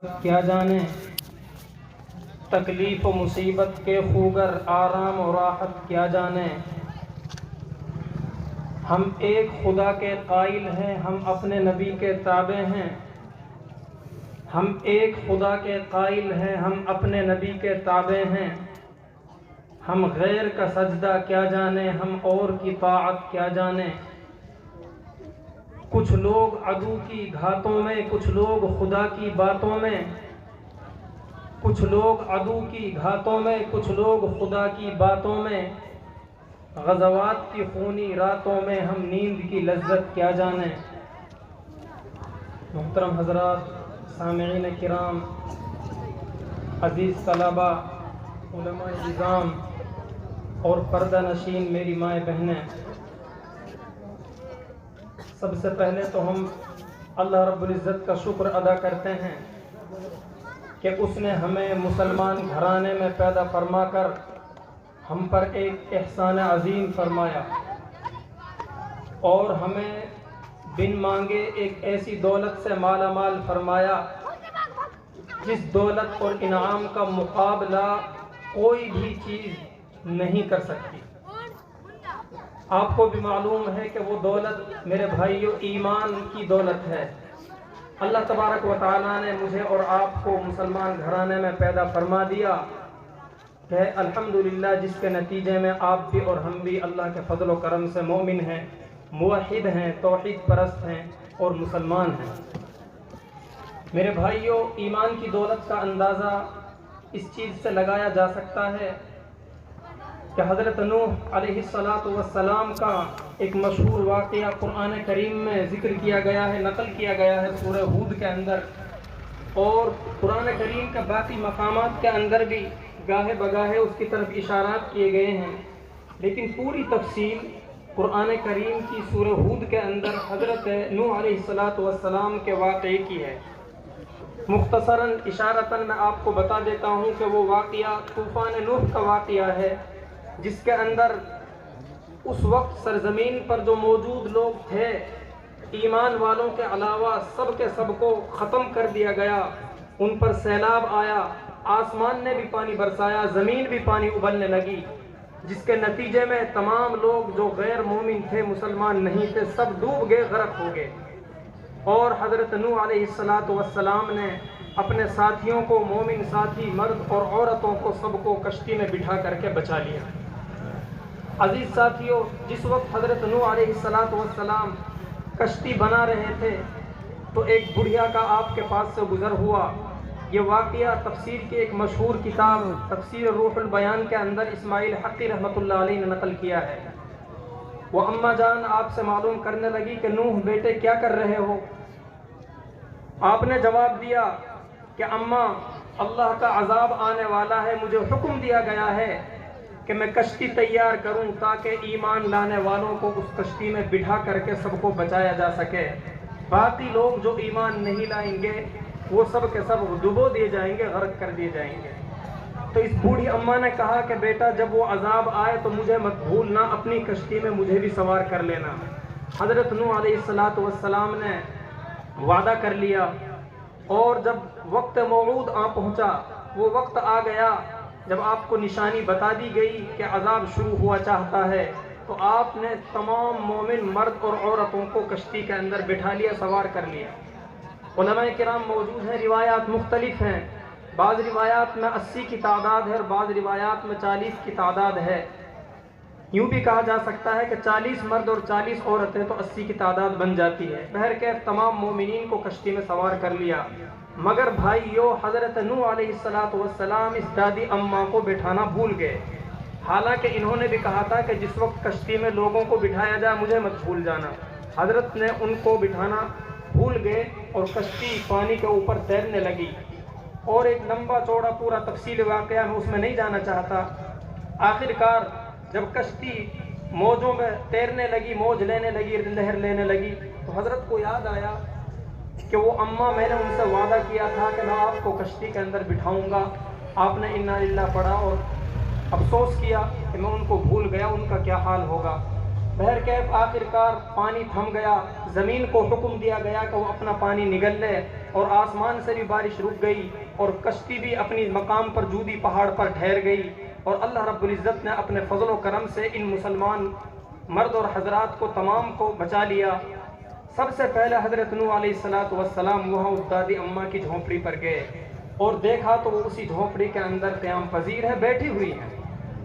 کیا جانے تکلیف و مصیبت کے خوگر آرام و راحت کیا جانے. ہم ایک خدا کے قائل ہیں، ہم اپنے نبی کے تابع ہیں. ہم ایک خدا کے قائل ہیں، ہم اپنے نبی کے تابع ہیں. ہم غیر کا سجدہ کیا جانے، ہم اور کی طاعت کیا جانے. کچھ لوگ عدو کی گھاتوں میں، کچھ لوگ خدا کی باتوں میں. کچھ لوگ عدو کی گھاتوں میں، کچھ لوگ خدا کی باتوں میں. غزوات کی خونی راتوں میں ہم نیند کی لذت کیا جانے. محترم حضرات، سامعین کرام، عزیز طلباء، علماء نظام اور پردہ نشین میری مائیں بہنیں، سب سے پہلے تو ہم اللہ رب العزت کا شکر ادا کرتے ہیں کہ اس نے ہمیں مسلمان گھرانے میں پیدا فرما کر ہم پر ایک احسان عظیم فرمایا اور ہمیں بن مانگے ایک ایسی دولت سے مالا مال فرمایا جس دولت اور انعام کا مقابلہ کوئی بھی چیز نہیں کر سکتی. آپ کو بھی معلوم ہے کہ وہ دولت میرے بھائیو ایمان کی دولت ہے. اللہ تبارک و تعالیٰ نے مجھے اور آپ کو مسلمان گھرانے میں پیدا فرما دیا کہ الحمدللہ، جس کے نتیجے میں آپ بھی اور ہم بھی اللہ کے فضل و کرم سے مومن ہیں، موحد ہیں، توحید پرست ہیں اور مسلمان ہیں. میرے بھائیو، ایمان کی دولت کا اندازہ اس چیز سے لگایا جا سکتا ہے کہ حضرت نوح علیہ السلام کا ایک مشہور واقعہ قرآن کریم میں ذکر کیا گیا ہے، نقل کیا گیا ہے سورہ ہود کے اندر، اور قرآن کریم کے باقی مقامات کے اندر بھی گاہے بگاہے اس کی طرف اشارات کیے گئے ہیں. لیکن پوری تفصیل قرآن کریم کی سورہ ہود کے اندر حضرت نوح علیہ السلام کے واقعے کی ہے. مختصراً اشارتاً میں آپ کو بتا دیتا ہوں کہ وہ واقعہ طوفان نوح کا واقعہ ہے، جس کے اندر اس وقت سرزمین پر جو موجود لوگ تھے، ایمان والوں کے علاوہ سب کے سب کو ختم کر دیا گیا. ان پر سیلاب آیا، آسمان نے بھی پانی برسایا، زمین بھی پانی ابلنے لگی، جس کے نتیجے میں تمام لوگ جو غیر مومن تھے، مسلمان نہیں تھے، سب ڈوب گئے، غرق ہو گئے. اور حضرت نوح علیہ السلام نے اپنے ساتھیوں کو، مومن ساتھی مرد اور عورتوں کو، سب کو کشتی میں بٹھا کر کے بچا لیا. عزیز ساتھیوں، جس وقت حضرت نوح علیہ السلام کشتی بنا رہے تھے تو ایک بڑھیا کا آپ کے پاس سے گزر ہوا. یہ واقعہ تفسیر کی ایک مشہور کتاب تفسیر روح البیان کے اندر اسماعیل حقی رحمۃ اللہ علیہ نے نقل کیا ہے. وہ اماں جان آپ سے معلوم کرنے لگی کہ نوح بیٹے کیا کر رہے ہو؟ آپ نے جواب دیا کہ اماں، اللہ کا عذاب آنے والا ہے، مجھے حکم دیا گیا ہے کہ میں کشتی تیار کروں تاکہ ایمان لانے والوں کو اس کشتی میں بٹھا کر کے سب کو بچایا جا سکے. باقی لوگ جو ایمان نہیں لائیں گے وہ سب کے سب ڈبو دیے جائیں گے، غرق کر دیے جائیں گے. تو اس بوڑھی اماں نے کہا کہ بیٹا، جب وہ عذاب آئے تو مجھے مت بھولنا، اپنی کشتی میں مجھے بھی سوار کر لینا. حضرت نوح علیہ السلام نے وعدہ کر لیا، اور جب وقت موعود آ پہنچا، وہ وقت آ گیا جب آپ کو نشانی بتا دی گئی کہ عذاب شروع ہوا چاہتا ہے، تو آپ نے تمام مومن مرد اور عورتوں کو کشتی کے اندر بٹھا لیا، سوار کر لیا. علماء کرام موجود ہیں، روایات مختلف ہیں. بعض روایات میں 80 کی تعداد ہے اور بعض روایات میں 40 کی تعداد ہے. یوں بھی کہا جا سکتا ہے کہ 40 مرد اور 40 عورتیں تو 80 کی تعداد بن جاتی ہے. بہرکیف تمام مومنین کو کشتی میں سوار کر لیا. مگر بھائیو، حضرت نوح علیہ السلام اس دادی اماں کو بٹھانا بھول گئے. حالانکہ انہوں نے بھی کہا تھا کہ جس وقت کشتی میں لوگوں کو بٹھایا جائے مجھے مت بھول جانا. حضرت نے ان کو بٹھانا بھول گئے اور کشتی پانی کے اوپر تیرنے لگی. اور ایک لمبا چوڑا پورا تفصیل واقعہ میں اس میں نہیں جانا چاہتا. آخر کار جب کشتی موجوں میں تیرنے لگی، موج لینے لگی، لہر لینے لگی، تو حضرت کو یاد آیا کہ وہ اماں، میں نے ان سے وعدہ کیا تھا کہ میں آپ کو کشتی کے اندر بٹھاؤں گا. آپ نے انا للہ پڑھا اور افسوس کیا کہ میں ان کو بھول گیا، ان کا کیا حال ہوگا. بہرکیف آخر کار پانی تھم گیا، زمین کو حکم دیا گیا کہ وہ اپنا پانی نگل لے. اور آسمان سے بھی بارش رک گئی اور کشتی بھی اپنی مقام پر جودی پہاڑ پر ٹھہر گئی، اور اللہ رب العزت نے اپنے فضل و کرم سے ان مسلمان مرد اور حضرات کو تمام کو بچا لیا۔ سب سے پہلے حضرت نوح علیہ السلام وہاں اس دادی اماں کی جھونپڑی پر گئے اور دیکھا تو وہ اسی جھونپڑی کے اندر قیام پذیر ہے، بیٹھی ہوئی ہیں۔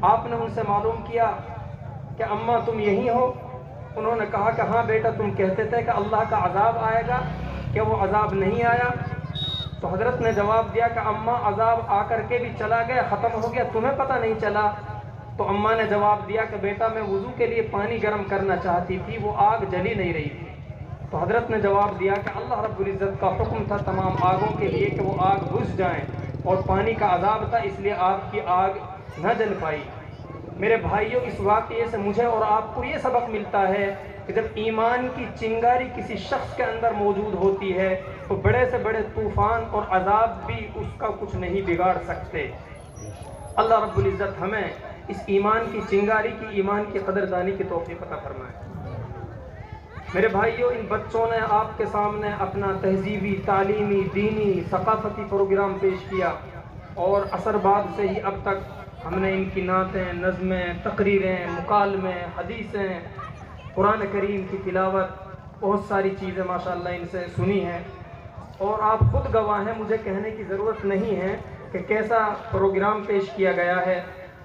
آپ نے ان سے معلوم کیا کہ اماں تم یہی ہو؟ انہوں نے کہا کہ ہاں بیٹا، تم کہتے تھے کہ اللہ کا عذاب آئے گا، کہ وہ عذاب نہیں آیا؟ تو حضرت نے جواب دیا کہ اماں عذاب آ کر کے بھی چلا گیا، ختم ہو گیا، تمہیں پتہ نہیں چلا؟ تو اماں نے جواب دیا کہ بیٹا میں وضو کے لیے پانی گرم کرنا چاہتی تھی، وہ آگ جلی نہیں رہی تھی۔ تو حضرت نے جواب دیا کہ اللہ رب العزت کا حکم تھا تمام آگوں کے لیے کہ وہ آگ بجھ جائیں، اور پانی کا عذاب تھا اس لیے آپ کی آگ نہ جل پائی۔ میرے بھائیوں، اس واقعے سے مجھے اور آپ کو یہ سبق ملتا ہے کہ جب ایمان کی چنگاری کسی شخص کے اندر موجود ہوتی ہے تو بڑے سے بڑے طوفان اور عذاب بھی اس کا کچھ نہیں بگاڑ سکتے۔ اللہ رب العزت ہمیں اس ایمان کی چنگاری کی، ایمان کی قدردانی کی توفیق عطا فرمائے۔ میرے بھائیوں، ان بچوں نے آپ کے سامنے اپنا تہذیبی، تعلیمی، دینی، ثقافتی پروگرام پیش کیا، اور عصر بعد سے ہی اب تک ہم نے ان کی نعتیں، نظمیں، تقریریں، مکالمے، حدیثیں، قرآن کریم کی تلاوت، بہت ساری چیزیں ماشاءاللہ ان سے سنی ہیں، اور آپ خود گواہ ہیں، مجھے کہنے کی ضرورت نہیں ہے کہ کیسا پروگرام پیش کیا گیا ہے۔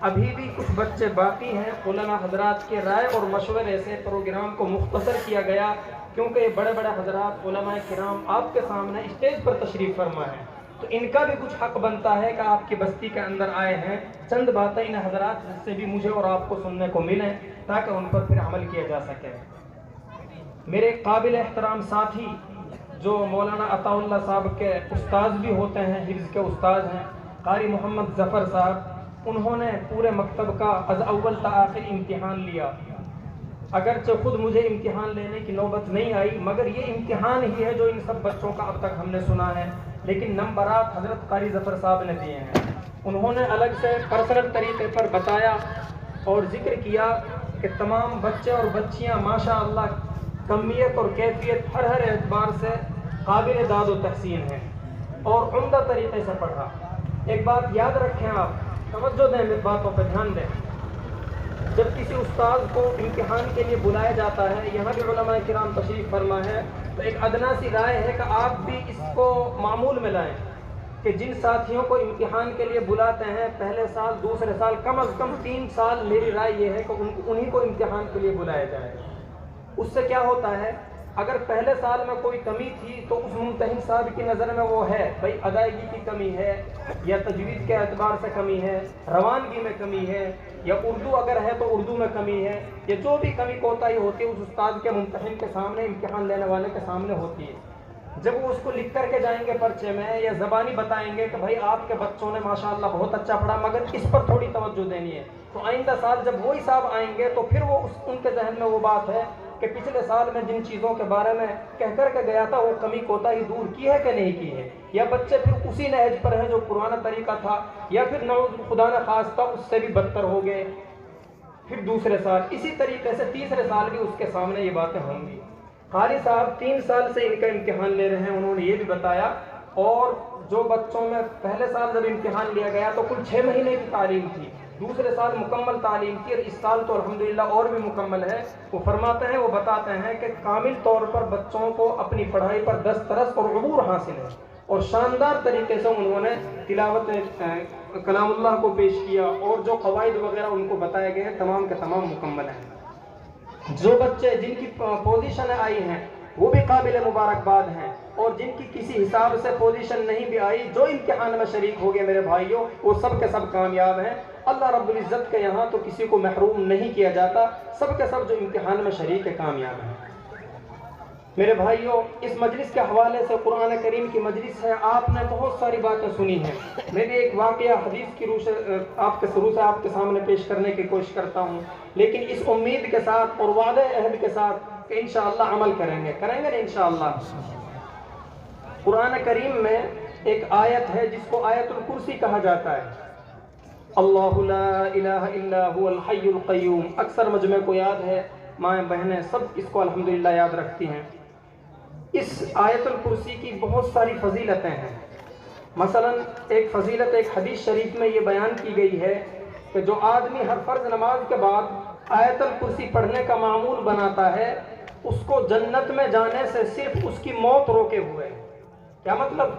ابھی بھی کچھ بچے باقی ہیں، علماء حضرات کے رائے اور مشورے سے پروگرام کو مختصر کیا گیا، کیونکہ یہ بڑے بڑے حضرات علماء کرام آپ کے سامنے اسٹیج پر تشریف فرما ہے، تو ان کا بھی کچھ حق بنتا ہے کہ آپ کی بستی کے اندر آئے ہیں، چند باتیں ان حضرات سے بھی مجھے اور آپ کو سننے کو ملیں تاکہ ان پر پھر عمل کیا جا سکے۔ میرے قابل احترام ساتھی جو مولانا عطا اللہ صاحب کے استاذ بھی ہوتے ہیں، حفظ کے استاذ ہیں، قاری محمد ظفر صاحب، انہوں نے پورے مکتب کا از اول تا آخر امتحان لیا۔ اگرچہ خود مجھے امتحان لینے کی نوبت نہیں آئی، مگر یہ امتحان ہی ہے جو ان سب بچوں کا اب تک ہم نے سنا ہے، لیکن نمبرات حضرت قاری ظفر صاحب نے دیے ہیں۔ انہوں نے الگ سے پرسنل طریقے پر بتایا اور ذکر کیا کہ تمام بچے اور بچیاں ماشاءاللہ کمیت اور کیفیت ہر اعتبار سے قابل داد و تحسین ہیں اور عمدہ طریقے سے پڑھا۔ ایک بات یاد رکھیں، آپ توجہ دیں، میری باتوں پہ دھیان دیں۔ جب کسی استاذ کو امتحان کے لیے بلایا جاتا ہے، یہاں بھی علماء کرام تشریف فرما ہے، تو ایک ادنا سی رائے ہے کہ آپ بھی اس کو معمول میں لائیں کہ جن ساتھیوں کو امتحان کے لیے بلاتے ہیں پہلے سال، دوسرے سال، کم از کم 3 سال، میری رائے یہ ہے کہ انہی کو امتحان کے لیے بلایا جائے۔ اس سے کیا ہوتا ہے، اگر پہلے سال میں کوئی کمی تھی تو اس ممتحن صاحب کی نظر میں وہ ہے بھائی ادائیگی کی کمی ہے، یا تجوید کے اعتبار سے کمی ہے، روانگی میں کمی ہے، یا اردو اگر ہے تو اردو میں کمی ہے، یا جو بھی کمی کوتاہی ہوتی ہے اس استاد کے ممتحن کے سامنے، امتحان لینے والے کے سامنے ہوتی ہے۔ جب وہ اس کو لکھ کر کے جائیں گے پرچے میں، یا زبانی بتائیں گے کہ بھائی آپ کے بچوں نے ماشاءاللہ بہت اچھا پڑھا مگر اس پر تھوڑی توجہ دینی ہے، تو آئندہ سال جب وہی صاحب آئیں گے تو پھر وہ ان کے ذہن میں وہ بات ہے کہ پچھلے سال میں جن چیزوں کے بارے میں کہہ کر کے گیا تھا وہ کمی کوتاہی دور کی ہے کہ نہیں کی ہے، یا بچے پھر اسی نہج پر ہیں جو پرانا طریقہ تھا، یا پھر نعوذ خدا نہ خواستہ اس سے بھی بدتر ہو گئے۔ پھر دوسرے سال اسی طریقے سے تیسرے سال بھی اس کے سامنے یہ باتیں ہوں گی۔ قاری صاحب 3 سال سے ان کا امتحان لے رہے ہیں، انہوں نے یہ بھی بتایا، اور جو بچوں میں پہلے سال جب امتحان لیا گیا تو کل 6 مہینے کی تعلیم تھی، دوسرے سال مکمل تعلیم تھی، اور اس سال تو الحمدللہ اور بھی مکمل ہے۔ وہ فرماتے ہیں، وہ بتاتے ہیں کہ کامل طور پر بچوں کو اپنی پڑھائی پر دسترس اور عبور حاصل ہے، اور شاندار طریقے سے انہوں نے تلاوت کلام اللہ کو پیش کیا، اور جو قواعد وغیرہ ان کو بتائے گئے ہیں تمام کے تمام مکمل ہیں۔ جو بچے جن کی پوزیشن آئی ہیں وہ بھی قابل مبارکباد ہیں، اور جن کی کسی حساب سے پوزیشن نہیں بھی آئی، جو امتحان میں شریک ہو گئے میرے بھائیوں، وہ سب کے سب کامیاب ہیں۔ اللہ رب العزت کے یہاں تو کسی کو محروم نہیں کیا جاتا، سب کے سب جو امتحان میں شریک ہے کامیاب ہیں۔ میرے بھائیوں، اس مجلس کے حوالے سے قرآن کریم کی مجلس ہے، آپ نے بہت ساری باتیں سنی ہیں۔ میں بھی ایک واقعہ حدیث کی روح سے آپ کے سامنے پیش کرنے کی کوشش کرتا ہوں، لیکن اس امید کے ساتھ اور وعدہ عہد کے ساتھ کہ انشاءاللہ عمل کریں گے نا انشاءاللہ۔ قرآن کریم میں ایک آیت ہے جس کو آیت الکرسی کہا جاتا ہے، اللہ لا الہ الا هو الحی القیوم۔ اکثر مجمع کو یاد ہے، مائیں بہنیں سب اس کو الحمدللہ یاد رکھتی ہیں۔ اس آیت الکرسی کی بہت ساری فضیلتیں ہیں۔ مثلا ایک فضیلت ایک حدیث شریف میں یہ بیان کی گئی ہے کہ جو آدمی ہر فرض نماز کے بعد آیت الکرسی پڑھنے کا معمول بناتا ہے اس کو جنت میں جانے سے صرف اس کی موت روکے ہوئے۔ کیا مطلب؟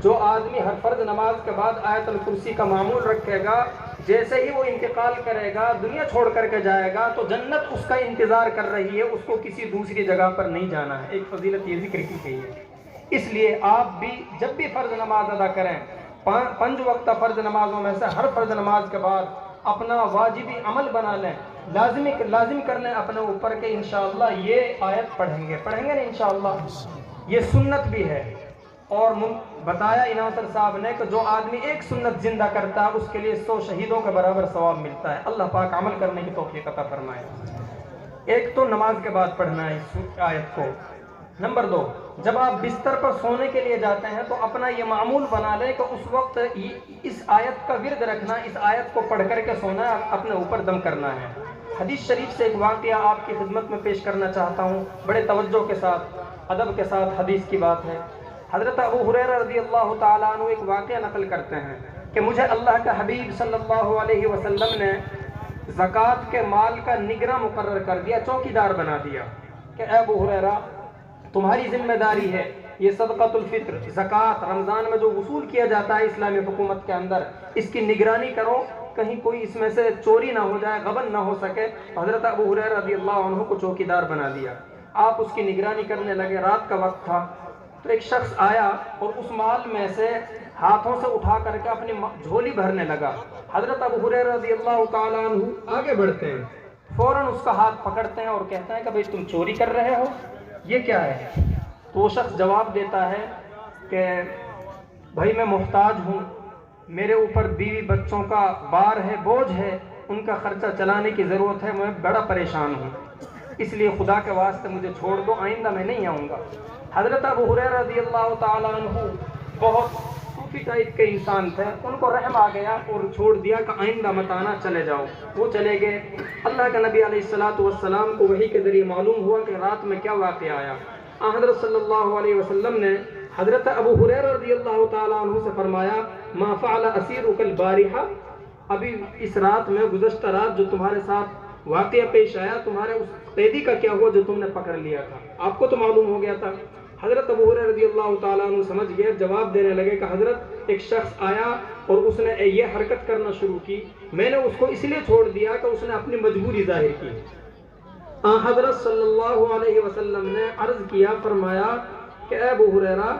جو آدمی ہر فرض نماز کے بعد آیت الکرسی کا معمول رکھے گا، جیسے ہی وہ انتقال کرے گا، دنیا چھوڑ کر کے جائے گا، تو جنت اس کا انتظار کر رہی ہے، اس کو کسی دوسری جگہ پر نہیں جانا ہے۔ ایک فضیلت یہ ذکر کی گئی ہے۔ اس لیے آپ بھی جب بھی فرض نماز ادا کریں، 5 وقتہ فرض نمازوں میں سے ہر فرض نماز کے بعد اپنا واجبی عمل بنا لیں، لازم کر لیں اپنے اوپر کہ انشاءاللہ یہ آیت پڑھیں گے نا انشاءاللہ۔ یہ سنت بھی ہے، اور بتایا اناصر صاحب نے کہ جو آدمی ایک سنت زندہ کرتا ہے اس کے لیے 100 شہیدوں کے برابر ثواب ملتا ہے۔ اللہ پاک عمل کرنے کی توفیق عطا فرمائے۔ ایک تو نماز کے بعد پڑھنا ہے اس آیت کو۔ نمبر 2، جب آپ بستر پر سونے کے لیے جاتے ہیں تو اپنا یہ معمول بنا لیں کہ اس وقت اس آیت کا ورد رکھنا، اس آیت کو پڑھ کر کے سونا ہے، اپنے اوپر دم کرنا ہے۔ حدیث شریف سے ایک واقعہ آپ کی خدمت میں پیش کرنا چاہتا ہوں، بڑے توجہ کے ساتھ، ادب کے ساتھ حدیث کی بات ہے۔ حضرت ابو ہریرہ رضی اللہ تعالیٰ عنہ ایک واقعہ نقل کرتے ہیں کہ مجھے اللہ کا حبیب صلی اللہ علیہ وسلم نے زکوٰۃ کے مال کا نگراں مقرر کر دیا، چوکیدار بنا دیا کہ اے ابو ہریرہ تمہاری ذمہ داری ہے یہ صدقۃ الفطر، زکوٰۃ رمضان میں جو وصول کیا جاتا ہے اسلامی حکومت کے اندر، اس کی نگرانی کرو، کہیں کوئی اس میں سے چوری نہ ہو جائے، غبن نہ ہو سکے۔ حضرت ابو ہریرہ رضی اللہ عنہ کو چوکیدار بنا دیا، آپ اس کی نگرانی کرنے لگے۔ رات کا وقت تھا تو ایک شخص آیا اور اس مال میں سے ہاتھوں سے اٹھا کر کے اپنی جھولی بھرنے لگا۔ حضرت ابو ہریرہ رضی اللہ تعالیٰ عنہ آگے بڑھتے ہیں، فوراً اس کا ہاتھ پکڑتے ہیں اور کہتے ہیں کہ بھئی تم چوری کر رہے ہو، یہ کیا ہے؟ تو وہ شخص جواب دیتا ہے کہ بھائی میں محتاج ہوں، میرے اوپر بیوی بچوں کا بار ہے، بوجھ ہے، ان کا خرچہ چلانے کی ضرورت ہے، میں بڑا پریشان ہوں، اس لیے خدا کے واسطے مجھے چھوڑ دو، آئندہ میں نہیں آؤں گا۔ حضرت ابو ہریرہ رضی اللہ تعالیٰ عنہ بہت صوفی ٹائپ کے انسان تھے، ان کو رحم آ گیا اور چھوڑ دیا کہ آئندہ مت آنا، چلے جاؤ۔ وہ چلے گئے۔ اللہ کے نبی علیہ السلام کو وحی کے ذریعے معلوم ہوا کہ رات میں کیا واقعہ آیا۔ حضرت صلی اللہ علیہ وسلم نے حضرت ابو ہریرہ رضی اللہ تعالیٰ عنہ سے فرمایا ما فعل اسیرک البارحہ، ابھی اس رات میں، گزشتہ رات جو تمہارے ساتھ واقعہ پیش آیا، تمہارے اس قیدی کا کیا ہوا جو تم نے پکڑ لیا تھا؟ آپ کو تو معلوم ہو گیا تھا۔ حضرت ابو ہریرہ رضی اللہ تعالیٰ عنہ سمجھ گئے، جواب دینے لگے کہ حضرت ایک شخص آیا اور اس نے یہ حرکت کرنا شروع کی، میں نے اس کو اس لیے چھوڑ دیا کہ اس نے اپنی مجبوری ظاہر کی۔ حضرت صلی اللہ علیہ وسلم نے عرض کیا، فرمایا کہ اے ابو ہریرہ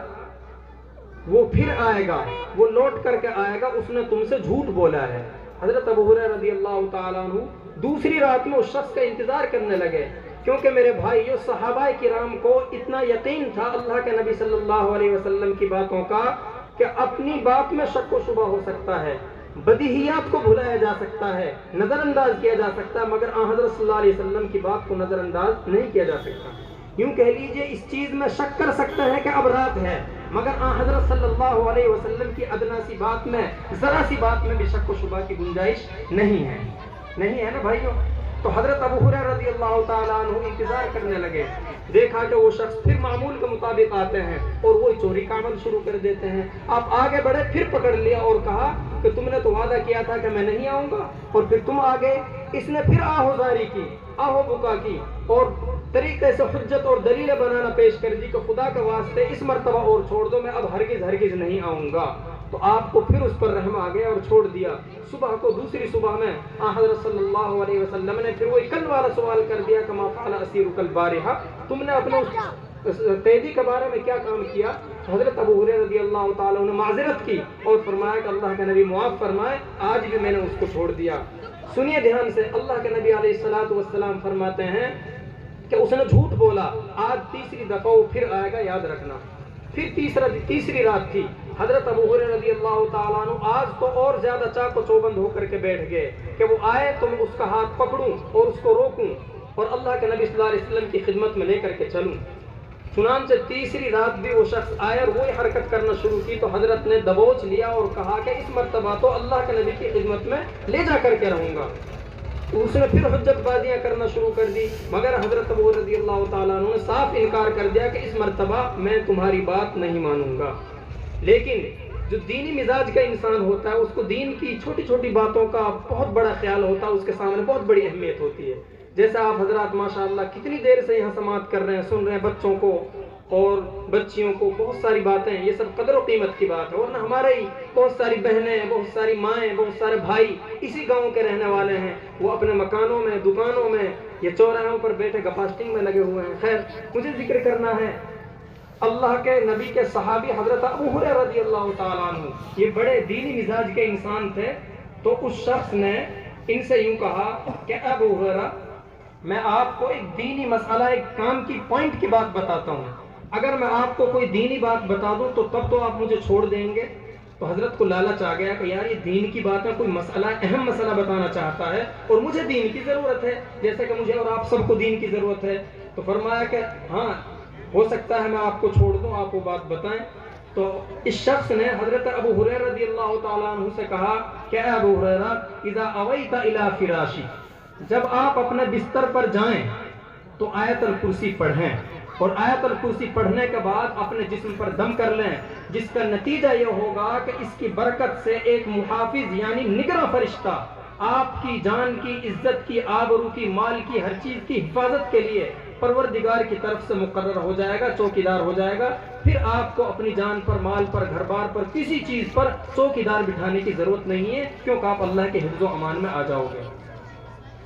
وہ پھر آئے گا، وہ لوٹ کر کے آئے گا، اس نے تم سے جھوٹ بولا ہے۔ حضرت ابو ہریرہ رضی اللہ تعالیٰ عنہ دوسری رات میں اس شخص کا انتظار کرنے لگے، کیونکہ میرے بھائیو صحابہ کرام کو اتنا یقین تھا اللہ کے نبی صلی اللہ علیہ وسلم کی باتوں کا کہ اپنی بات میں شک و شبہ ہو سکتا ہے، بدیہیات کو بھلایا جا سکتا ہے، نظر انداز کیا جا سکتا ہے، مگر حضرت صلی اللہ علیہ وسلم کی بات کو نظر انداز نہیں کیا جا سکتا۔ یوں کہہ لیجئے اس چیز میں شک کر سکتے ہیں کہ اب رات ہے، مگر حضرت صلی اللہ علیہ وسلم کی ادنا سی بات میں، ذرا سی بات میں بھی شک و شبہ کی گنجائش نہیں ہے نا بھائیو۔ تو حضرت ابو ہریرہ رضی اللہ تعالیٰ عنہ انتظار کرنے لگے، دیکھا کہ وہ شخص پھر معمول کے مطابق آتے ہیں اور وہ چوری کا عمل شروع کر دیتے ہیں۔ آپ آگے بڑھے، پھر پکڑ لیا اور کہا کہ تم نے تو وعدہ کیا تھا کہ میں نہیں آؤں گا، اور پھر تم آ گئے۔ اس نے پھر آہوزاری کی، آہو بکا کی، اور طریقے سے حجت اور دلیل بنانا پیش کر دی کہ خدا کے واسطے اس مرتبہ اور چھوڑ دو، میں اب ہرگز نہیں آؤں گا۔ تو آپ کو پھر اس پر رحم آ گیا اور چھوڑ دیا۔ صبح کو، دوسری صبح میں حضرت صلی اللہ علیہ وسلم نے پھر وہی کل والا سوال کر دیا کہ ما فعل اسیرک البارحہ، تم نے اپنے اس قیدی کے بارے میں کیا کام کیا؟ حضرت ابو ہریرہ رضی اللہ تعالیٰ نے معذرت کی اور فرمایا کہ اللہ کے نبی معاف فرمائے، آج بھی میں نے اس کو چھوڑ دیا۔ سنیے دھیان سے، اللہ کے نبی علیہ السلام فرماتے ہیں کہ اس نے جھوٹ بولا، آج تیسری دفعہ وہ پھر آئے گا، یاد رکھنا۔ پھر تیسری رات تھی، حضرت ابو ہریرہ رضی اللہ تعالیٰ عنہ آج تو اور زیادہ چاق و چوبند ہو کر کے بیٹھ گئے کہ وہ آئے تو میں اس کا ہاتھ پکڑوں اور اس کو روکوں اور اللہ کے نبی صلی اللہ علیہ وسلم کی خدمت میں لے کر کے چلوں۔ چنانچہ تیسری رات بھی وہ شخص آئے اور وہی حرکت کرنا شروع کی، تو حضرت نے دبوچ لیا اور کہا کہ اس مرتبہ تو اللہ کے نبی کی خدمت میں لے جا کر کے رہوں گا۔ تو اس نے پھر حجت بازیاں کرنا شروع کر دی، مگر حضرت ابو رضی اللہ تعالیٰ عنہ نے صاف انکار کر دیا کہ اس مرتبہ میں تمہاری بات نہیں مانوں گا۔ لیکن جو دینی مزاج کا انسان ہوتا ہے اس کو دین کی چھوٹی چھوٹی باتوں کا بہت بڑا خیال ہوتا ہے، اس کے سامنے بہت بڑی اہمیت ہوتی ہے۔ جیسے آپ حضرات ماشاءاللہ کتنی دیر سے یہاں سماعت کر رہے ہیں، سن رہے ہیں بچوں کو اور بچیوں کو بہت ساری باتیں، یہ سب قدر و قیمت کی بات ہے۔ ورنہ ہمارے ہی بہت ساری بہنیں، بہت ساری مائیں، بہت سارے بھائی اسی گاؤں کے رہنے والے ہیں، وہ اپنے مکانوں میں، دکانوں میں یا چوراہوں پر بیٹھے گپاسٹنگ میں لگے ہوئے ہیں۔ خیر، مجھے ذکر کرنا ہے اللہ کے نبی کے صحابی حضرت ابو ہریرہ رضی اللہ تعالیٰ عنہ، یہ بڑے دینی مزاج کے انسان تھے۔ تو اس شخص نے ان سے یوں کہا کہ ابو ہریرہ، میں آپ کو ایک دینی مسئلہ، ایک کام کی پوائنٹ کی بات بتاتا ہوں، اگر میں آپ کو کوئی دینی بات بتا دوں تو تب تو آپ مجھے چھوڑ دیں گے۔ تو حضرت کو لالچ آ گیا کہ یار یہ دین کی بات ہے، کوئی مسئلہ، اہم مسئلہ بتانا چاہتا ہے اور مجھے دین کی ضرورت ہے جیسے کہ مجھے اور آپ سب کو دین کی ضرورت ہے۔ تو فرمایا کہ ہاں ہو سکتا ہے میں آپ کو چھوڑ دوں، آپ وہ بات بتائیں۔ تو اس شخص نے حضرت ابو ہریرہ رضی اللہ تعالیٰ عنہ سے کہا کہ اے ابو ہریرہ، اذا اویت الی فراشی، جب آپ اپنے بستر پر جائیں تو آیت الکرسی پڑھیں، اور آیت الکرسی پڑھنے کے بعد اپنے جسم پر دم کر لیں، جس کا نتیجہ یہ ہوگا کہ اس کی برکت سے ایک محافظ یعنی نگراں فرشتہ آپ کی جان کی، عزت کی، آبرو کی، مال کی، ہر چیز کی حفاظت کے لیے پروردگار کی طرف سے مقرر ہو جائے گا، چوکیدار ہو جائے گا۔ پھر آپ کو اپنی جان پر، مال پر، گھر بار پر، کسی چیز پر چوکیدار بٹھانے کی ضرورت نہیں ہے، کیونکہ آپ اللہ کے حفظ و امان میں آ جاؤ گے۔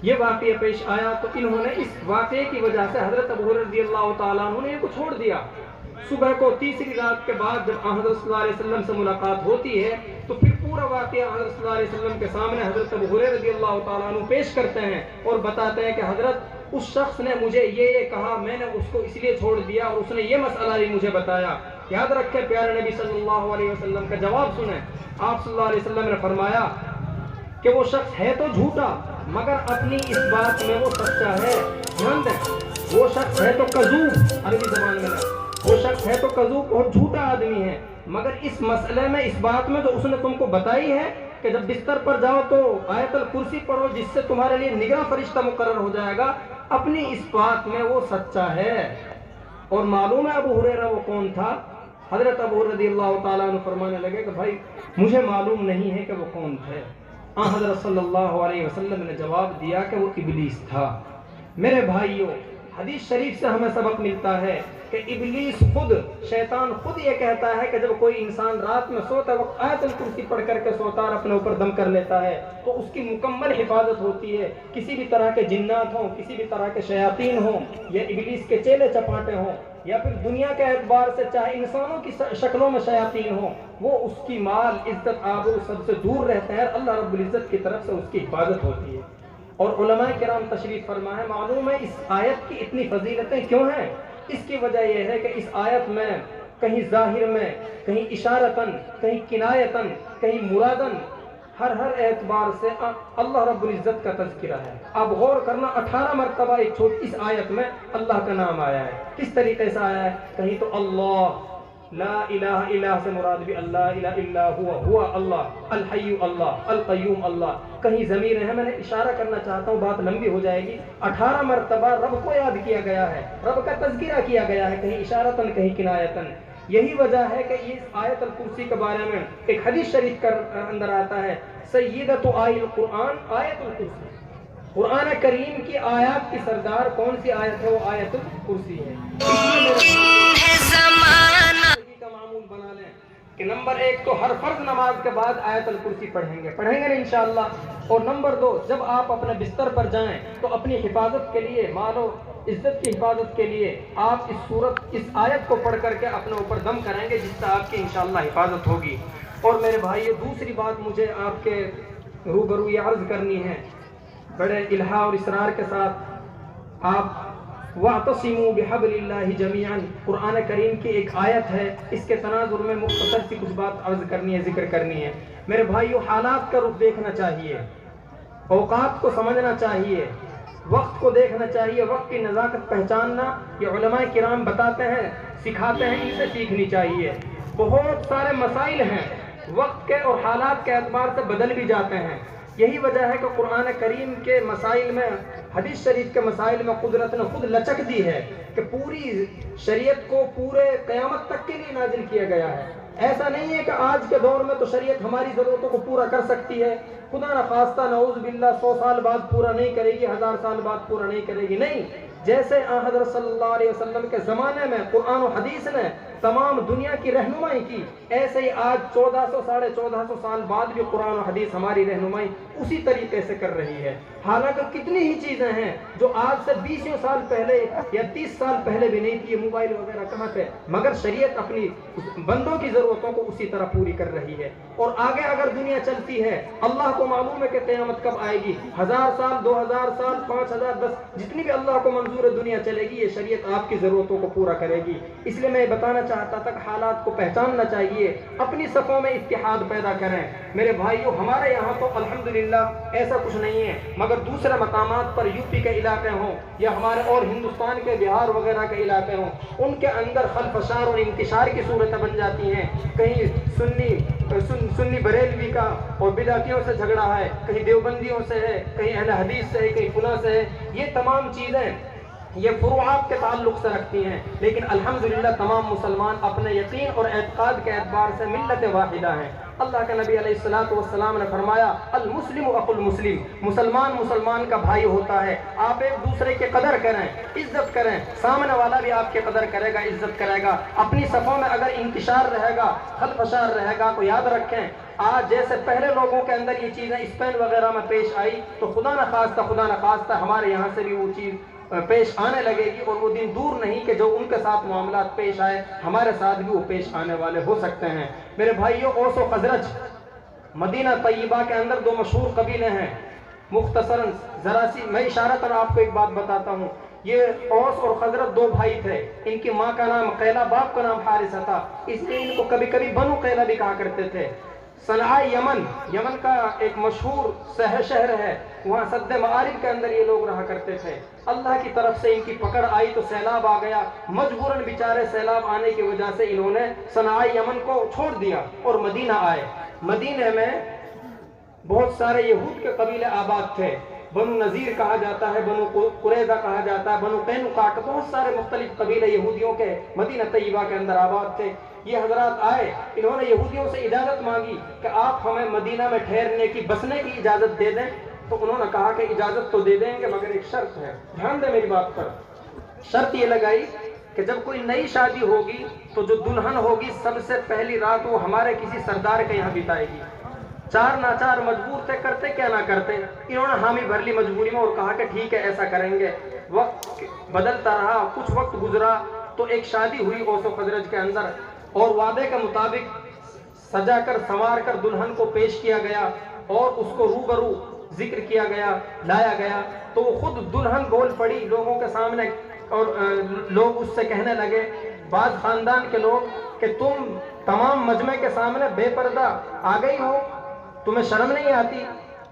یہ واقعہ پیش آیا تو انہوں نے اس واقعے کی وجہ سے حضرت ابو ہریرہ رضی اللہ تعالیٰ عنہ نے ان کو چھوڑ دیا۔ صبح کو تیسری رات کے بعد جب حضرت صلی اللہ علیہ وسلم سے ملاقات ہوتی ہے تو پھر پورا واقعہ حضرت صلی اللہ علیہ وسلم کے سامنے حضرت ابو ہریرہ رضی اللہ تعالیٰ عنہ پیش کرتے ہیں اور بتاتے ہیں کہ حضرت اس شخص نے مجھے یہ کہا، میں نے اس کو اس لیے چھوڑ دیا اور اس نے یہ مسئلہ بھی مجھے بتایا۔ یاد رکھیں، پیارے نبی صلی اللہ علیہ وسلم کا جواب سنیں۔ آپ صلی اللہ علیہ وسلم نے فرمایا کہ وہ شخص ہے تو جھوٹا مگر اپنی اس بات میں وہ سچا ہے۔ دھیان دیں، وہ شخص ہے تو کذوب، عربی زبان میں وہ شخص ہے تو کذوب اور جھوٹا آدمی ہے، مگر اس مسئلے میں، اس بات میں جو اس نے تم کو بتائی ہے کہ جب بستر پر جاؤ تو آیت الکرسی پڑھو جس سے تمہارے لیے نگراں فرشتہ مقرر ہو جائے گا، اپنی اس بات میں وہ سچا ہے۔ اور معلوم ہے ابو ہریرہ وہ کون تھا؟ حضرت ابو ہریرہ رضی اللہ تعالیٰ عنہ فرمانے لگے کہ بھائی مجھے معلوم نہیں ہے کہ وہ کون تھے۔ حضرت صلی اللہ علیہ وسلم نے جواب دیا کہ وہ ابلیس تھا۔ میرے بھائیوں، حدیث شریف سے ہمیں سبق ملتا ہے کہ ابلیس خود، شیطان خود یہ کہتا ہے کہ جب کوئی انسان رات میں سوتا وقت آیت الکرسی پڑھ کر کے سوتا اور اپنے اوپر دم کر لیتا ہے تو اس کی مکمل حفاظت ہوتی ہے، کسی بھی طرح کے جنات ہوں، کسی بھی طرح کے شیاطین ہوں، یا ابلیس کے چیلے چپاٹے ہوں، یا پھر دنیا کے اعتبار سے چاہے انسانوں کی شکلوں میں شیاطین ہوں، وہ اس کی مال، عزت، آبرو سب سے دور رہتے ہیں، اللہ رب العزت کی طرف سے اس کی حفاظت ہوتی ہے۔ اور علماء کرام تشریف فرمائے، معلوم ہے اس آیت کی اتنی فضیلتیں کیوں ہیں؟ اس کی وجہ یہ ہے کہ اس آیت میں کہیں ظاہر میں، کہیں اشارتاً، کہیں کنایتاً، کہیں مراداً، ہر اعتبار سے اللہ رب العزت کا تذکرہ ہے۔ آپ غور کرنا، 18 مرتبہ ایک اس آیت میں اللہ کا نام آیا ہے۔ کس طریقے سے آیا ہے؟ کہیں تو اللہ، لا الہ الہ سے مراد بھی اللہ الہ الا ہوا اللہ، الحی اللہ، القیوم اللہ۔ کہیں ضمیر ہے، میں نے اشارہ کرنا چاہتا ہوں، بات لمبی ہو جائے گی۔ 18 مرتبہ رب کو یاد کیا گیا ہے، رب کا تذکرہ کیا گیا ہے، کہیں اشارتاً، کہیں کنایتاً۔ یہی وجہ ہے کہ اس آیت الکرسی کے بارے میں ایک حدیث شریف کا اندر آتا ہے، سیدۃ آیۃ القرآن آیت الکرسی۔ قرآن کریم کی آیات کی سردار کون سی آیت ہے؟ وہ آیت الکرسی ہے۔ کا معمول بنا لیں کہ نمبر 1 تو ہر فرض نماز کے بعد آیت الکرسی پڑھیں گے نا انشاءاللہ۔ اور نمبر 2، جب آپ اپنے بستر پر جائیں تو اپنی حفاظت کے لیے، مال و عزت کی حفاظت کے لیے آپ اس آیت کو پڑھ کر کے اپنے اوپر دم کریں گے، جس سے آپ کی انشاءاللہ حفاظت ہوگی۔ اور میرے بھائیو، دوسری بات مجھے آپ کے روبرو یہ عرض کرنی ہے، بڑے الہا اور اصرار کے ساتھ۔ آپ وَاعْتَصِمُوا بِحَبْلِ اللَّهِ جَمِيعًا، قرآن کریم کی ایک آیت ہے، اس کے تناظر میں مختصر سی کچھ بات عرض کرنی ہے، ذکر کرنی ہے۔ میرے بھائیو، حالات کا رخ دیکھنا چاہیے، اوقات کو سمجھنا چاہیے، وقت کو دیکھنا چاہیے، وقت کی نزاکت پہچاننا یہ علماء کرام بتاتے ہیں، سکھاتے ہیں، ان سے سیکھنی چاہیے۔ بہت سارے مسائل ہیں، وقت کے اور حالات کے اعتبار سے بدل بھی جاتے ہیں، یہی وجہ ہے کہ قرآن کریم کے مسائل میں، حدیث شریف کے مسائل میں قدرت نے خود لچک دی ہے کہ پوری شریعت کو پورے قیامت تک کے لیے نازل کیا گیا ہے۔ ایسا نہیں ہے کہ آج کے دور میں تو شریعت ہماری ضرورتوں کو پورا کر سکتی ہے، خدا نخواستہ نعوذ باللہ 100 سال بعد پورا نہیں کرے گی، 1000 سال بعد پورا نہیں کرے گی، نہیں۔ جیسے حضرت صلی اللہ علیہ وسلم کے زمانے میں قرآن و حدیث نے تمام دنیا کی رہنمائی کی، ایسے ہی آج 1400 ساڑھے 1400 سال بعد بھی قرآن و حدیث ہماری رہنمائی اسی طریقے سے کر رہی ہے۔ حالانکہ کتنی ہی چیزیں ہیں جو آج سے 20 سال پہلے یا 30 سال پہلے بھی نہیں تھی، یہ موبائل وغیرہ کہاں پہ، مگر شریعت اپنی بندوں کی ضرورتوں کو اسی طرح پوری کر رہی ہے۔ اور آگے اگر دنیا چلتی ہے، اللہ کو معلوم ہے کہ قیامت کب آئے گی، 1000 سال، 2000 سال، 5000، 10، جتنی بھی اللہ کو منظور دنیا چلے گی، یہ شریعت آپ کی ضرورتوں کو پورا کرے گی۔ اس لیے میں بتانا چاہتا تھا کہ حالات کو پہچاننا چاہیے، اپنی صفوں میں اتحاد پیدا کریں۔ میرے بھائیوں، ہمارے یہاں تو الحمدللہ ایسا کچھ نہیں ہے، مگر دوسرے مقامات پر، یو پی کے علاقے ہوں یا ہمارے اور ہندوستان کے بہار وغیرہ کے علاقے ہوں، ان کے اندر خلفشار اور انتشار کی صورتیں بن جاتی ہیں۔ کہیں سنی بریلوی کا اور بدعتیوں سے جھگڑا ہے، کہیں دیوبندیوں سے ہے، کہیں اہل حدیث سے ہے، کہیں فلاں سے ہے۔ یہ تمام چیزیں یہ فروعات کے تعلق سے رکھتی ہیں، لیکن الحمدللہ تمام مسلمان اپنے یقین اور اعتقاد کے اعتبار سے ملت واحدہ ہیں۔ اللہ کے نبی علیہ السلام نے فرمایا، المسلم اخو المسلم، مسلمان مسلمان کا بھائی ہوتا ہے۔ آپ ایک دوسرے کی قدر کریں، عزت کریں، سامنے والا بھی آپ کی قدر کرے گا، عزت کرے گا۔ اپنی صفوں میں اگر انتشار رہے گا، خلفشار رہے گا، تو یاد رکھیں آج جیسے پہلے لوگوں کے اندر یہ چیزیں اسپین وغیرہ میں پیش آئی، تو خدا نخواستہ ہمارے یہاں سے بھی وہ چیز پیش آنے لگے گی، اور وہ دن دور نہیں کہ جو ان کے ساتھ معاملات پیش آئے، ہمارے ساتھ بھی وہ پیش آنے والے ہو سکتے ہیں۔ میرے بھائیوں، اوس و خزرج مدینہ طیبہ کے اندر دو مشہور قبیلے ہیں۔ مختصراً ذرا سی میں اشارتاً آپ کو ایک بات بتاتا ہوں۔ یہ اوس اور خزرج دو بھائی تھے، ان کی ماں کا نام قیلہ، باپ کا نام حارثہ تھا، اس لیے ان کو کبھی کبھی بنو قیلہ بھی کہا کرتے تھے۔ صنعاء یمن کا ایک مشہور شہر ہے، وہاں سد معارف کے اندر یہ لوگ رہا کرتے تھے۔ اللہ کی طرف سے ان کی پکڑ آئی تو سیلاب آ گیا، مجبوراً بیچارے سیلاب آنے کی وجہ سے انہوں نے صنعاء یمن کو چھوڑ دیا اور مدینہ آئے۔ مدینہ میں بہت سارے یہود کے قبیلے آباد تھے، بنو نذیر کہا جاتا ہے، بنو قریظہ کہا جاتا ہے، بنو قینقاع کے بہت سارے مختلف قبیلے یہودیوں کے مدینہ طیبہ کے اندر آباد تھے۔ یہ حضرات آئے، انہوں نے یہودیوں سے اجازت مانگی کہ آپ ہمیں مدینہ میں ٹھہرنے کی، بسنے کی اجازت دے دیں۔ تو انہوں نے کہا کہ اجازت تو دے دیں گے، مگر ایک شرط ہے، دھیان دیں میری بات پر۔ شرط یہ لگائی کہ جب کوئی نئی شادی ہوگی تو جو دلہن ہوگی سب سے پہلی رات وہ ہمارے کسی سردار کے یہاں بتائے گی۔ چار ناچار مجبور تھے، کرتے کیا نہ کرتے، انہوں نے حامی بھر لی مجبوری میں اور کہا کہ ٹھیک ہے ایسا کریں گے۔ وقت بدلتا رہا، کچھ وقت گزرا تو ایک شادی ہوئی اوس و خزرج کے اندر، اور وعدے کے مطابق سجا کر سنوار کر دلہن کو پیش کیا گیا اور اس کو روبرو ذکر کیا گیا، لایا گیا، تو وہ خود دلہن بول پڑی لوگوں کے سامنے، اور لوگ اس سے کہنے لگے، بعض خاندان کے لوگ، کہ تم تمام مجمع کے سامنے بے پردہ آ گئی ہو، تمہیں شرم نہیں آتی؟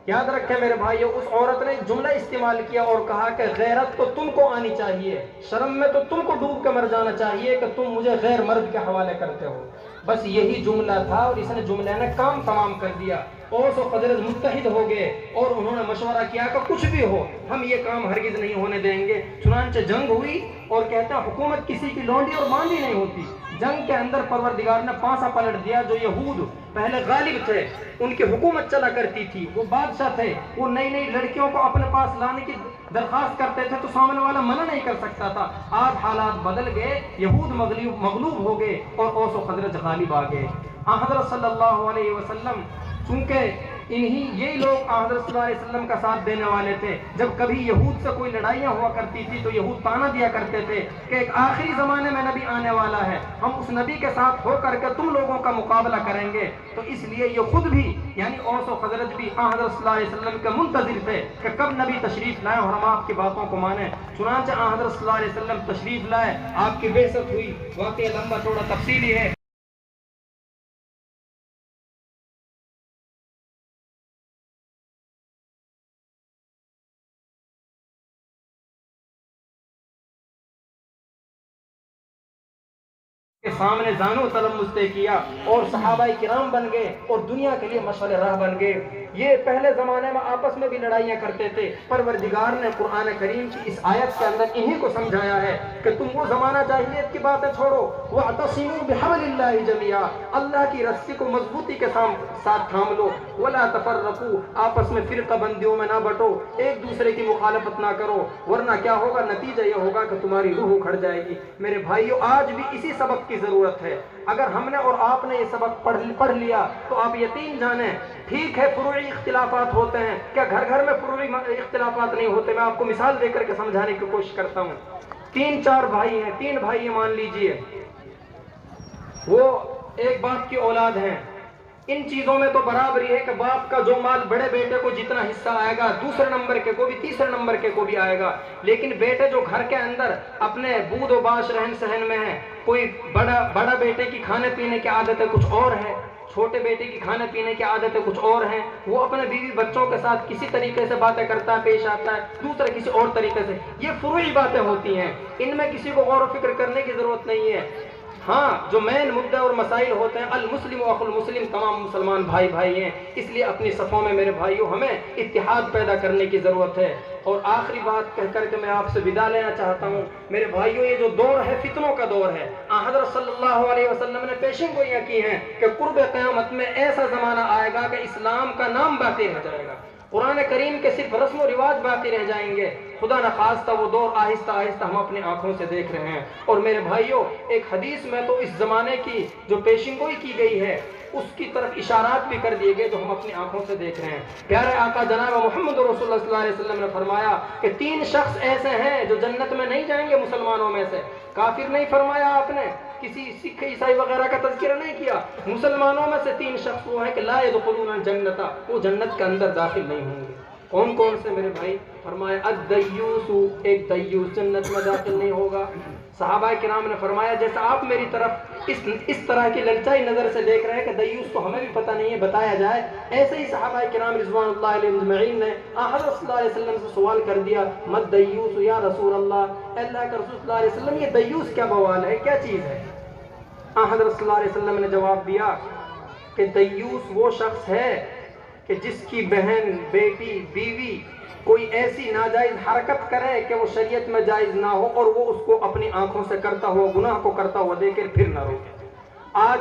یاد رکھیں میرے بھائیو، اس عورت نے جملہ استعمال کیا اور کہا کہ غیرت تو تم کو آنی چاہیے، شرم میں تو تم کو ڈوب کے مر جانا چاہیے کہ تم مجھے غیر مرد کے حوالے کرتے ہو۔ بس یہی جملہ تھا اور اس نے جملے نے کام تمام کر دیا۔ اوس و خزرج متحد ہو گئے اور انہوں نے مشورہ کیا کہ کچھ بھی ہو ہم یہ کام ہرگز نہیں ہونے دیں گے۔ چنانچہ جنگ ہوئی، اور کہتا ہے حکومت کسی کی لونڈی اور باندھی نہیں ہوتی۔ جنگ کے اندر پروردگار نے پانسا پلٹ دیا، جو یہود پہلے غالب تھے، ان کی حکومت چلا کرتی تھی، وہ بادشاہ تھے، وہ نئی نئی لڑکیوں کو اپنے پاس لانے کی درخواست کرتے تھے تو سامنے والا منع نہیں کر سکتا تھا۔ آج حالات بدل گئے، یہود مغلوب ہو گئے اور اوس و خزرج غالب آ گئے۔ حضرت صلی اللہ علیہ وسلم، چونکہ یہی لوگ حضرت صلی اللہ علیہ وسلم کا ساتھ دینے والے تھے، جب کبھی یہود سے کوئی لڑائیاں ہوا کرتی تھی تو یہود تانا دیا کرتے تھے کہ ایک آخری زمانے میں نبی آنے والا ہے، ہم اس نبی کے ساتھ ہو کر کے تم لوگوں کا مقابلہ کریں گے۔ تو اس لیے یہ خود بھی، یعنی اوس و خزرج بھی حضرت صلی اللہ علیہ وسلم کے منتظر تھے کہ کب نبی تشریف لائیں اور ہم آپ کی باتوں کو مانیں۔ چنانچہ حضرت صلی اللہ علیہ وسلم تشریف لائے، آپ کی بعثت ہوئی، واقعہ لمبا چوڑا تفصیلی ہے۔ کے سامنے زانو تلمس طے کیا اور صحابہ کرام بن گئے اور دنیا کے لیے مشعل راہ بن گئے۔ یہ پہلے زمانے میں آپس میں بھی لڑائیاں کرتے تھے، پروردگار نے قرآن کریم کی اس آیت کے اندر انہی کو سمجھایا ہے کہ تم وہ زمانہ جاہلیت کی باتیں چھوڑو، وَاعْتَصِمُوا بِحَبْلِ اللَّهِ جَمِيعًا، اللہ کی رسی کو مضبوطی کے ساتھ تھام لو، وَلَا تَفَرَّقُوا، آپس میں فرقہ بندیوں میں نہ بٹو، ایک دوسرے کی مخالفت نہ کرو، ورنہ کیا ہوگا؟ نتیجہ یہ ہوگا کہ تمہاری روح اکھڑ جائے گی۔ میرے بھائیو، آج بھی اسی سبق کی ضرورت ہے۔ اگر ہم نے اور آپ نے یہ سبق پڑھ لیا تو آپ یقین جانیں، ٹھیک ہے فروعی اختلافات ہوتے ہیں، کیا گھر گھر میں فروعی اختلافات نہیں ہوتے؟ میں آپ کو مثال دے کر کے سمجھانے کی کوشش کرتا ہوں۔ 3-4 بھائی ہیں، 3 بھائی مان لیجئے، وہ ایک باپ کی اولاد ہیں۔ ان چیزوں میں تو برابری ہے کہ باپ کا جو مال بڑے بیٹے کو جتنا حصہ آئے گا، دوسرے نمبر کے کو بھی، تیسرے نمبر کے کو بھی آئے گا۔ لیکن بیٹے جو گھر کے اندر اپنے بود و باش رہن سہن میں ہیں، کوئی بڑا بیٹے کی کھانے پینے کی عادتیں کچھ اور ہے، چھوٹے بیٹے کی کھانے پینے کی عادتیں کچھ اور ہیں، وہ اپنے بیوی بچوں کے ساتھ کسی طریقے سے باتیں کرتا ہے، پیش آتا ہے، دوسرے کسی اور طریقے سے۔ یہ فروعی باتیں ہوتی ہیں، ان میں کسی کو غور و فکر کرنے کی ضرورت نہیں ہے۔ ہاں، جو مین مدعے اور مسائل ہوتے ہیں، المسلم اخو المسلم، تمام مسلمان بھائی بھائی ہیں، اس لیے اپنی صفوں میں میرے بھائیوں ہمیں اتحاد پیدا کرنے کی ضرورت ہے۔ اور آخری بات کہہ کر کے میں آپ سے ودا لینا چاہتا ہوں۔ میرے بھائیوں، یہ جو دور ہے فتنوں کا دور ہے۔ حضرت صلی اللہ علیہ وسلم نے پیشن گوئیاں کی ہیں کہ قرب قیامت میں ایسا زمانہ آئے گا کہ اسلام کا نام باقی رہ جائے گا، قرآن کریم کے صرف رسم و رواج باقی رہ جائیں گے۔ خدا نخواستہ وہ دور آہستہ آہستہ ہم اپنی آنکھوں سے دیکھ رہے ہیں۔ اور میرے بھائیوں، ایک حدیث میں تو اس زمانے کی جو پیشن گوئی کی گئی ہے اس کی طرف اشارات بھی کر دیے گئے جو ہم اپنی آنکھوں سے دیکھ رہے ہیں۔ پیارے آقا جناب محمد رسول اللہ صلی اللہ علیہ وسلم نے فرمایا کہ 3 شخص ایسے ہیں جو جنت میں نہیں جائیں گے مسلمانوں میں سے۔ کافر نہیں فرمایا آپ نے، کسی سکھ عیسائی وغیرہ کا تذکرہ نہیں کیا، مسلمانوں میں سے 3 شخص وہ ہیں کہ لا يدخلون الجنت، وہ جنت کے اندر داخل نہیں ہوں گے۔ کون کون سے میرے بھائی؟ فرمایا الدیوس، ایک دیوس جنت میں داخل نہیں ہوگا۔ صحابہ کرام نے فرمایا جیسا آپ میری طرف اس طرح کی للچائی نظر سے دیکھ رہے ہیں کہ دیوس تو ہمیں بھی پتہ نہیں ہے، بتایا جائے، ایسے ہی صحابہ کرام رضوان اللہ علیہم اجمعین نے حضرت صلی اللہ علیہ وسلم سے سوال کر دیا، مد دیوس یا رسول اللہ، اللہ کا رسول صلی اللہ علیہ وسلم، یہ دیوس کیا بوال ہے، کیا چیز ہے؟ حضرت صلی اللہ علیہ وسلم نے جواب دیا کہ دیوس وہ شخص ہے کہ جس کی بہن، بیٹی، بیوی کوئی ایسی ناجائز حرکت کرے کہ وہ شریعت میں جائز نہ ہو اور وہ اس کو اپنی آنکھوں سے کرتا ہوا، گناہ کو کرتا ہوا دیکھے پھر نہ روکے۔ آج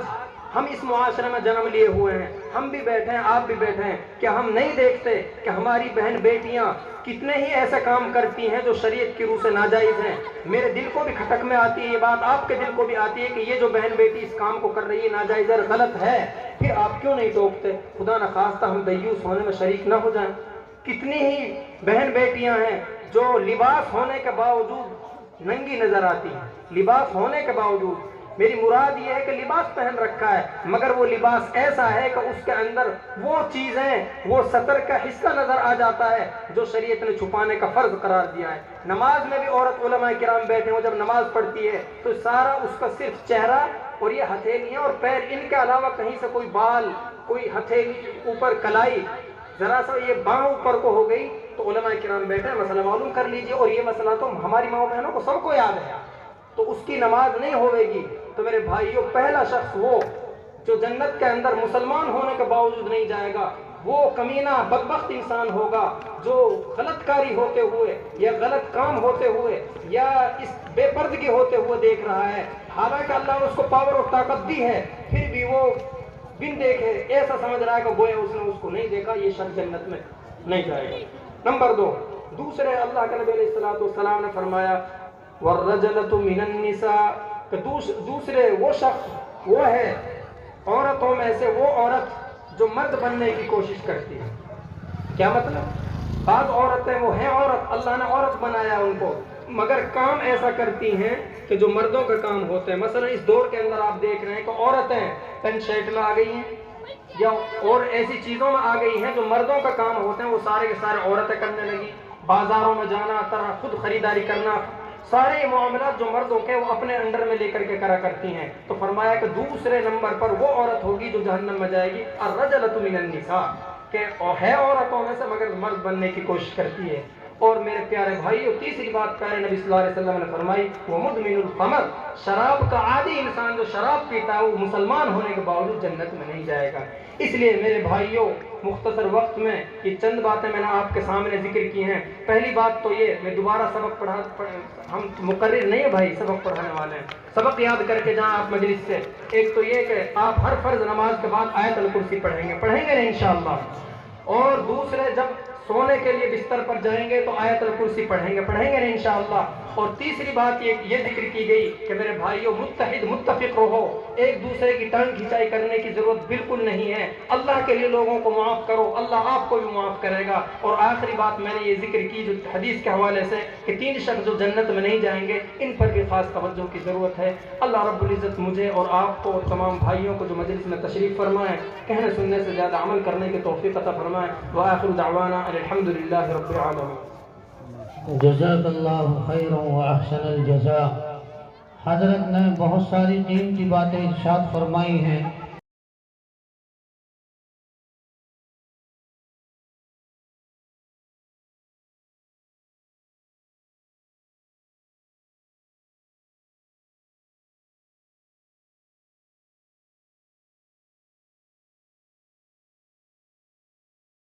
ہم اس معاشرے میں جنم لیے ہوئے ہیں، ہم بھی بیٹھے ہیں، آپ بھی بیٹھے ہیں، کیا ہم نہیں دیکھتے کہ ہماری بہن بیٹیاں کتنے ہی ایسے کام کرتی ہیں جو شریعت کی روح سے ناجائز ہیں؟ میرے دل کو بھی کھٹک میں آتی ہے یہ بات، آپ کے دل کو بھی آتی ہے کہ یہ جو بہن بیٹی اس کام کو کر رہی ہے ناجائز اور غلط ہے، پھر آپ کیوں نہیں ٹوکتے؟ خدا نخواستہ ہم دیوس ہونے میں شریک نہ ہو جائیں۔ کتنی ہی بہن بیٹیاں ہیں جو لباس ہونے کے باوجود ننگی نظر آتی ہیں، لباس ہونے کے باوجود، میری مراد یہ ہے کہ لباس پہن رکھا ہے مگر وہ لباس ایسا ہے کہ اس کے اندر وہ چیزیں، وہ ستر کا حصہ نظر آ جاتا ہے جو شریعت نے چھپانے کا فرض قرار دیا ہے۔ نماز میں بھی عورت علماء کرام بیٹھے ہوں، جب نماز پڑھتی ہے تو سارا اس کا صرف چہرہ اور یہ ہتھیلیاں اور پیر، ان کے علاوہ کہیں سے کوئی بال، کوئی ہتھیلی، اوپر کلائی، ذرا سا یہ باں اوپر کو ہو گئی تو علماء کرام بیٹھے مسئلہ معلوم کر لیجئے، اور یہ مسئلہ تو ہماری ماں بہنوں کو سب کو یاد ہے، تو اس کی نماز نہیں ہوئے گی۔ تو میرے بھائیوں، پہلا شخص وہ جو جنت کے اندر مسلمان ہونے کے باوجود نہیں جائے گا، وہ کمینہ بدبخت انسان ہوگا جو غلط کاری ہوتے ہوئے یا غلط کام ہوتے ہوئے یا اس بے پردگی ہوتے ہوئے دیکھ رہا ہے، حالانکہ اللہ نے اس کو پاور اور طاقت دی ہے، پھر بھی وہ بن دیکھے ایسا سمجھ رہا ہے کہ گویا اس نے اس کو نہیں دیکھا، یہ شخص جنت میں نہیں جائے گا۔ نمبر 2، دوسرے اللہ کے نبی علیہ السلام نے فرمایا والرجلۃ من النساء، کہ دوسرے وہ شخص وہ ہے عورتوں میں سے وہ عورت جو مرد بننے کی کوشش کرتی ہے۔ کیا مطلب؟ بعض عورتیں وہ ہیں عورت، اللہ نے عورت بنایا ان کو، مگر کام ایسا کرتی ہیں کہ جو مردوں کا کام ہوتے ہیں۔ مثلا اس دور کے اندر آپ دیکھ رہے ہیں کہ عورتیں پینٹ شرٹ میں آ گئی ہیں یا اور ایسی چیزوں میں آ گئی ہیں جو مردوں کا کام ہوتے ہیں وہ سارے کے سارے عورتیں کرنے لگی۔ بازاروں میں جانا، طرح خود خریداری کرنا، سارے معاملات جو مردوں کے وہ اپنے انڈر میں لے کر کے کرا کرتی ہیں۔ تو فرمایا کہ دوسرے نمبر پر وہ عورت ہوگی جو جہنم میں جائے گی، الرجلۃ من النساء، کہ ہے عورتوں میں سے مگر مرد بننے کی کوشش کرتی ہے۔ اور میرے پیارے بھائیو تیسری بات پیارے نبی صلی اللہ علیہ وسلم نے فرمائی وہ مدمن الخمر، شراب کا عادی انسان جو شراب پیتا ہے وہ مسلمان ہونے کے باوجود جنت میں نہیں جائے گا۔ اس لیے میرے بھائیو مختصر وقت میں یہ چند باتیں میں نے آپ کے سامنے ذکر کی ہیں۔ پہلی بات تو یہ، میں دوبارہ سبق ہم مقرر نہیں ہیں بھائی، سبق پڑھانے والے ہیں، سبق یاد کر کے جائیں آپ مجلس سے۔ ایک تو یہ کہ آپ ہر فرض نماز کے بعد آیت الکرسی پڑھیں گے نا انشاءاللہ، اور دوسرے جب سونے کے لیے بستر پر جائیں گے تو آیت الکرسی پڑھیں گے نا انشاءاللہ۔ اور تیسری بات یہ ذکر کی گئی کہ میرے بھائیوں متحد متفق رہو، ایک دوسرے کی ٹانگ کھینچائی کرنے کی ضرورت بالکل نہیں ہے۔ اللہ کے لیے لوگوں کو معاف کرو، اللہ آپ کو بھی معاف کرے گا۔ اور آخری بات میں نے یہ ذکر کی جو حدیث کے حوالے سے کہ 3 شخص جو جنت میں نہیں جائیں گے، ان پر بھی خاص توجہ کی ضرورت ہے۔ اللہ رب العزت مجھے اور آپ کو اور تمام بھائیوں کو جو مجلس میں تشریف فرمائے، کہنے سننے سے زیادہ عمل کرنے کی توفیق عطا فرمائے۔ وآخر دعوانا الحمدللہ رب العالمین۔ جزاک اللہ خیر و احسن الجزاء۔ حضرت نے بہت ساری قیمتی باتیں ارشاد فرمائی ہیں۔